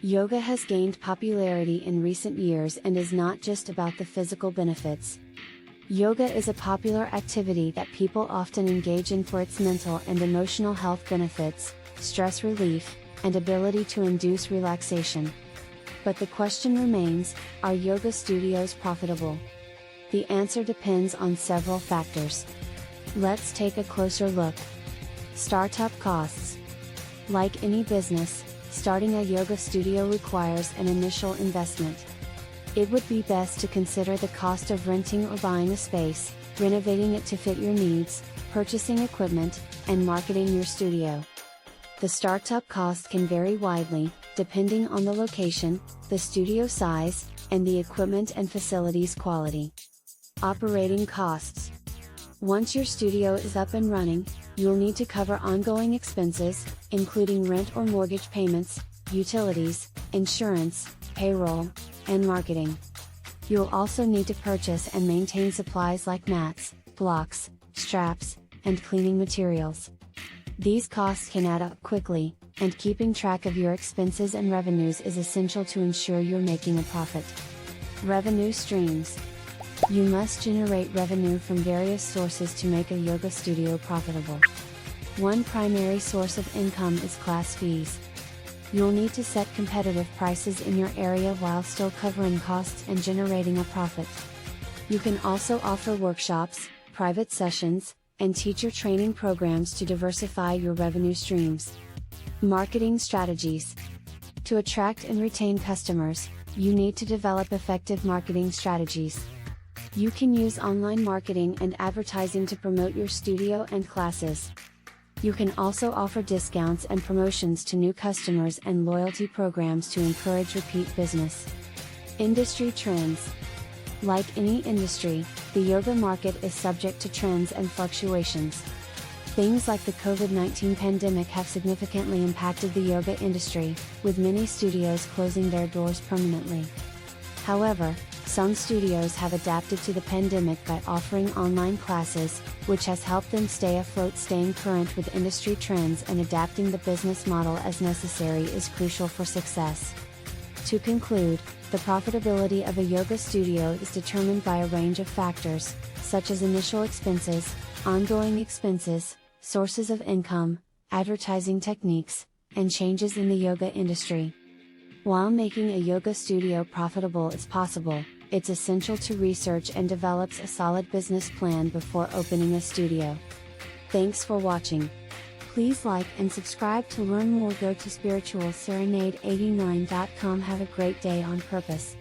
Yoga has gained popularity in recent years and is not just about the physical benefits. Yoga is a popular activity that people often engage in for its mental and emotional health benefits, stress relief, and ability to induce relaxation. But the question remains, are yoga studios profitable? The answer depends on several factors. Let's take a closer look. Startup costs. Like any business, starting a yoga studio requires an initial investment. It would be best to consider the cost of renting or buying a space, renovating it to fit your needs, purchasing equipment, and marketing your studio. The startup cost can vary widely, depending on the location, the studio size, and the equipment and facilities quality. Operating costs. Once your studio is up and running, you'll need to cover ongoing expenses, including rent or mortgage payments, utilities, insurance, payroll, and marketing. You'll also need to purchase and maintain supplies like mats, blocks, straps, and cleaning materials. These costs can add up quickly, and keeping track of your expenses and revenues is essential to ensure you're making a profit. Revenue streams. You must generate revenue from various sources to make a yoga studio profitable. One primary source of income is class fees. You'll need to set competitive prices in your area while still covering costs and generating a profit. You can also offer workshops, private sessions, and teacher training programs to diversify your revenue streams. Marketing strategies. To attract and retain customers, you need to develop effective marketing strategies. You can use online marketing and advertising to promote your studio and classes. You can also offer discounts and promotions to new customers and loyalty programs to encourage repeat business. Industry trends. Like any industry, the yoga market is subject to trends and fluctuations. Things like the COVID-19 pandemic have significantly impacted the yoga industry, with many studios closing their doors permanently. However, some studios have adapted to the pandemic by offering online classes, which has helped them stay afloat. Staying current with industry trends and adapting the business model as necessary is crucial for success. To conclude, the profitability of a yoga studio is determined by a range of factors, such as initial expenses, ongoing expenses, sources of income, advertising techniques, and changes in the yoga industry. While making a yoga studio profitable is possible, it's essential to research and develop a solid business plan before opening a studio. Thanks for watching. Please like and subscribe to learn more. Go to spiritualserenade89.com. Have a great day on purpose.